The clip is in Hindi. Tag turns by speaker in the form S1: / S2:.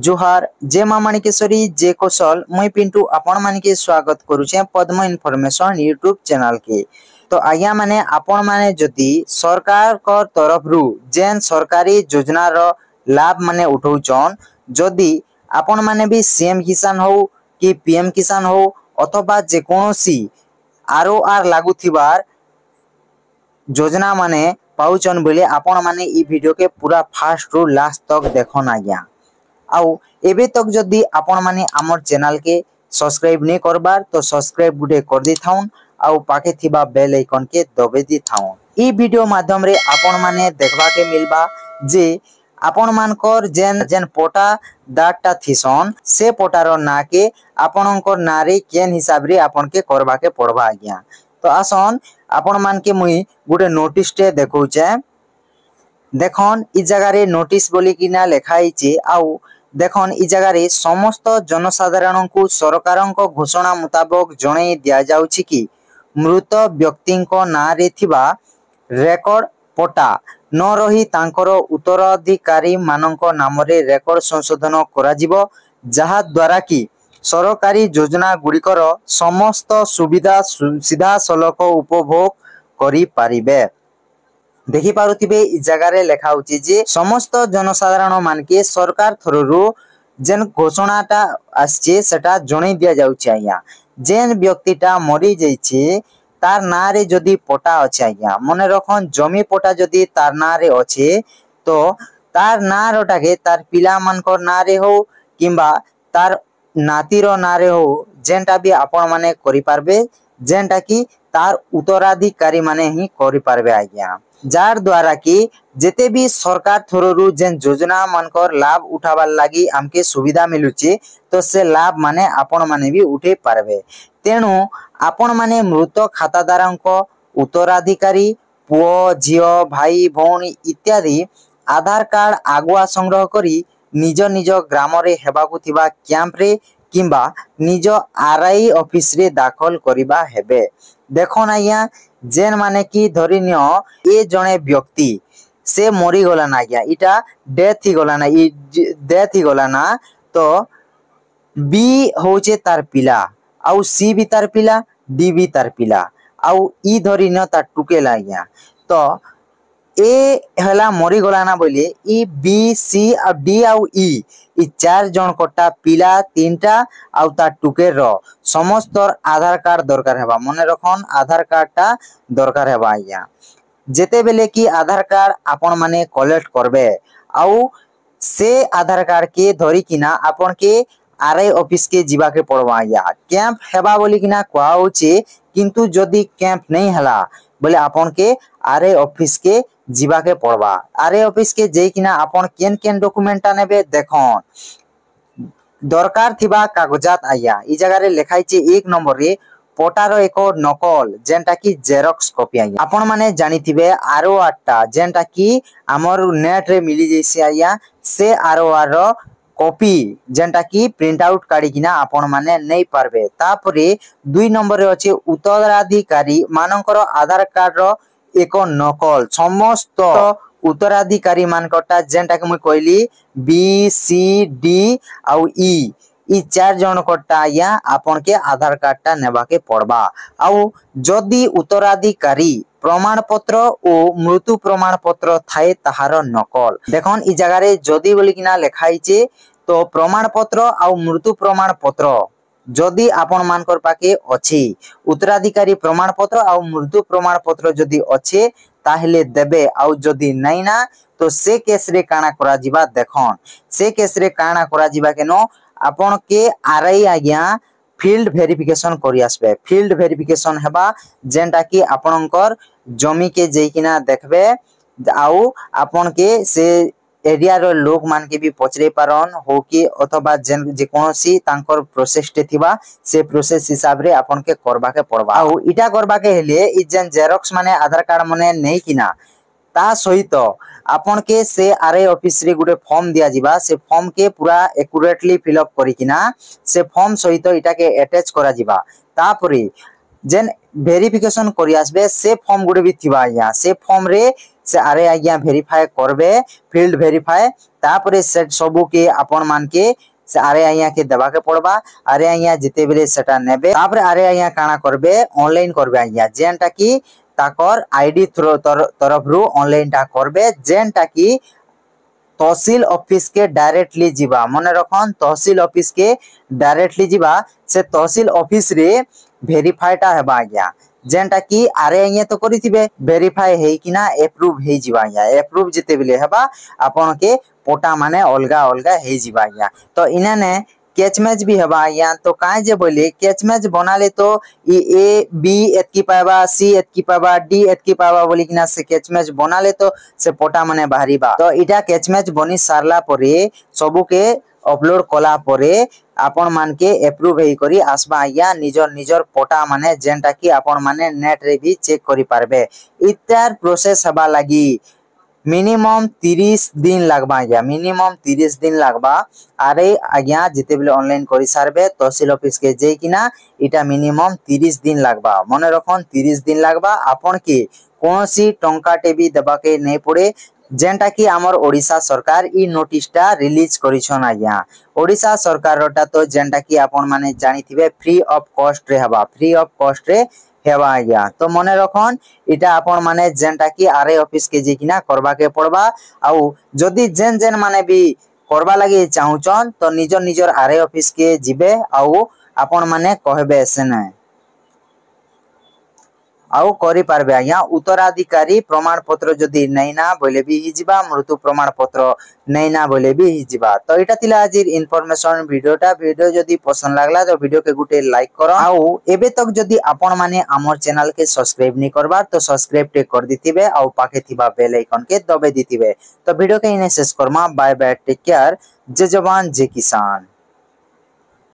S1: जोहार जे माँ माणिकेश्वरी जे कौशल मुई पिंटू आपण मानिके स्वागत करुचे पद्म इनफॉरमेशन यूट्यूब चैनल के। तो आज्ञा माने आपण माने जदि सरकार को तरफ रु जेन सरकारी योजना रो लाभ माने उठाउचन जदि आपण माने भी सीएम किसान हो कि पीएम किसान हो अथवा जे कोनोसी आरओआर लागू थिबार योजना माने पाउचन बोले आपण माने ई वीडियो के पूरा फास्ट रु लास्ट तक देखन आज्ञा। आउ एबे तक जदि आपण माने हमर चैनल के सब्सक्राइब नहीं करबार तो सब्सक्राइब गुटे कर दी थाउन आउ पाखे थिबा बेल आइकन के दबे दी थाउन। ई वीडियो माध्यम रे आपण माने देखबा के मिलबा जे आपण मानकर जेन जेन पोटा दाटा थिसन से पोटार ना के आपणकर ना रे केन हिसाब रे आपण के करबा के पड़बा आज्ञा। तो आसन आपण मान के मुई गुटे नोटिस टे देखौचे देखन इ जगह रे नोटिस बोली किना लिखाई चे आउ देखन इ जगह रे समस्त जनसाधारण को सरकार को घोषणा मुताबिक जणे दिया जाउछि कि मृत व्यक्ति को ना रे थिबा रेकर्ड पटा न रही तांकर उत्तराधिकारी मानक नाम रे रेकर्ड संशोधन करा जिवो जहा द्वारा कि सरकारी योजना गुड़िकर समस्त सुविधा सीधा सलक उपभोग करि पारिबे। देखि पारुथिबे इ जगह रे लेखा होछि जे समस्त जनसाधारण मान के सरकार थररु जेन घोषणाटा आछे सेटा जणे दिया जाउछि आज्ञा। जेन व्यक्तिटा मरि जाइछे तार ना रे जदि पटा अछि आज्ञा मने रखन जमी पटा जदि तार ना रे अछि तो तार ना रोटा के तार पिला मानकर ना रे हो किंबा तार नातीर ना रे हो जेनटा भी आपण माने करि पारबे जेनटा कि तार उत्तराधिकारी माने ही करि पारबे आज्ञा। जार द्वारा कि जेते भी सरकार थररु जेन योजना मानकर लाभ उठाबार लागि हमके सुविधा मिलुचे तो से लाभ माने आपण माने भी उठे पारबे। तेणु आपण माने मृत खातादारंको उत्तराधिकारी पुओ झियो भाई भौणी इत्यादि आधार कार्ड आगुआ संग्रह करी निज निज ग्राम रे हेबाकु थिबा कैंप रे किंबा निज आरआई ऑफिस रे दाखल करिबा हेबे। देखो ना या जेन माने कि धरिनियो ए जणे व्यक्ति से मरी गला ना गया इटा डेथ ही गला ना इ डेथ ही गला ना तो बी होचे तार पिला आउ सी भी तार पिला डी भी तार पिला आउ ई धरिनियो तार टुकेला गया तो ए हला मरी गला ना बोले ई बी सी और डी आउ ई चार जन कोटा पिला तीनटा आउ ता टुकेर रो समस्त आधार कार्ड दरकार हेबा मने रखन आधार कार्ड टा दरकार हेबा आज्ञा। जेते बेले कि आधार कार्ड आपण माने कलेक्ट करबे आउ से आधार कार्ड के धरी किना आपण के आरआई ऑफिस के जीवा के पड़वा आज्ञा। कैंप हेबा बोली किना कोआ होचे किंतु जदी कैंप नहीं हला बोले आपण के आरआई ऑफिस के जीवा के पड़वा। आरआई ऑफिस के जे किना आपण केन केन डॉक्यूमेंटा नेबे देखन दरकार थिबा कागजात आया इ जगह रे लिखाई चे एक नंबर रे पोटारो एक नकल जेनटा कि जेरॉक्स कॉपी आया। आपण माने जानि थिबे आरओआर टा जेनटा कि हमर नेट रे मिली जैसे आया से आरओआर रो कॉपी जेनटा कि प्रिंट आउट काढी किना आपण माने नै पारबे। तापरे दुई नंबर रे अछि उत्तराधिकारी मानकर आधार कार्ड रो एक नकल समस्त उत्तराधिकारी मानकटा जेनटा कि मैं कहली बी सी डी आउ ई चार जन कोटा या आपण के आधार कार्ड टा नेबा के पड़बा। आउ जदि उत्तराधिकारी प्रमाण पत्र ओ मृत्यु प्रमाण पत्र थाए ताहार नकल देखन इ जगह रे जदि बोली किना लिखाई चे तो प्रमाण पत्र आउ मृत्यु प्रमाण पत्र जदि आपण मानकर पाके अछि उत्तराधिकारी प्रमाण पत्र आउ मृत्यु प्रमाण पत्र जदि अछि ताहले देबे आउ जदि नहीं ना तो से केस रे काना करा जिबा देखन से केस रे काना करा जिबा केनो आपण के आरआई आज्ञा फील्ड वेरिफिकेशन करि आसबे। फील्ड वेरिफिकेशन हेबा जेनटा कि आपनकर जमी के जेकिना देखबे आउ आपण के से एरिया रो लोग मान के भी पचरे पारन हो कि अथवा जेन जे कोनोसी तांकर प्रोसेस टे थिबा से प्रोसेस हिसाब रे आपण के करबा के पड़बा। आउ इटा करबा के हेले इ जेन जेरॉक्स माने आधार कार्ड माने नै किना ता सहित आपण के से आरआई ऑफिस रे गुटे फॉर्म दिया जिबा से फॉर्म के पूरा एक्यूरेटली फिल अप करी किना से फॉर्म सहित इटा के अटैच करा जिबा। तापरे जेन वेरिफिकेशन करि आसबे से फॉर्म गुटे भी थिबा या से फॉर्म रे से आरे आज्ञा भेरीफाई करबे फील्ड भेरीफाई तापर से सबू के आपण मान के से आरे आज्ञा के देवा के पड़बा आरे आज्ञा जिते बेले सेटा नेबे तापर आरे आज्ञा काना करबे ऑनलाइन करबे आज्ञा जेनटा की ताकर आईडी थ्रू तरफ रु ऑनलाइन टा करबे जेनटा की तहसील ऑफिस के डायरेक्टली जीवा मन रखन तहसील ऑफिस के डायरेक्टली जीवा से तहसील ऑफिस रे वेरीफाई टा हेबा आज्ञा जेनटा की आरे आज्ञा तो करिथिबे वेरीफाई हेई किना अप्रूव हेई जीवा आज्ञा अप्रूव जिते बेले हेबा आपन के पोटा माने अलगा अलगा हेई जीवा आज्ञा तो इनाने कैच मैच भी हेबा आज्ञा तो काहे जे बोले कैच मैच बनाले तो ए बी एतकी पाबा सी एतकी पाबा डी एतकी पाबा बोली किना से कैच मैच बनाले तो से पोटा माने बाहरीबा तो इटा कैच मैच बनी सारला परे सबु के अपलोड कला परे आपण मान के अप्रूव हेई करी आसबा आज्ञा निजर निजर पोटा माने जेनटा की आपण माने नेट रे भी चेक करी पारबे इतार प्रोसेस हबा लागी मिनिमम 30 दिन लगबा आज्ञा मिनिमम 30 दिन लगबा आरे आज्ञा जिते बेले ऑनलाइन करी सारबे तहसील ऑफिस के जे किना इटा मिनिमम 30 दिन लगबा मने रखन 30 दिन लगबा आपण के कोनोसी टंकाटे भी देबा के नै पड़े जेनटा की आमर ओडिशा सरकार ई नोटिस टा रिलीज करिछन आज्ञा ओडिशा सरकार रोटा तो जेनटा की आपण माने जानिथिबे फ्री ऑफ कॉस्ट रे हबा फ्री ऑफ कॉस्ट रे हेबा आज्ञा तो मने रखन इटा आपण माने जेनटा की आरए ऑफिस के जेकिना करबा के पड़बा आउ जदी जेन जेन माने भी करबा लागि चाहुचन तो निजर निजर आरए ऑफिस के जिबे आउ आपण माने कहबे सेने आउ करि पारबे आज्ञा उत्तराधिकारी प्रमाण पत्र जदी नैना बोले भी हिजिबा मृत्यु प्रमाण पत्र नैना बोले भी हिजिबा तो एटा थिला आजिर इनफॉरमेशन वीडियो जदी पसंद लागला तो वीडियो के गुटे लाइक करो आउ एबे तक जदी आपण माने हमर चैनल के सब्सक्राइब नि करबा तो सब्सक्राइब टे कर दिथिबे आउ पाखे थिबा बेल आइकन के दबे दिथिबे तो वीडियो के इने शेष करमा बाय बाय टेक केयर जय जवान जय किसान।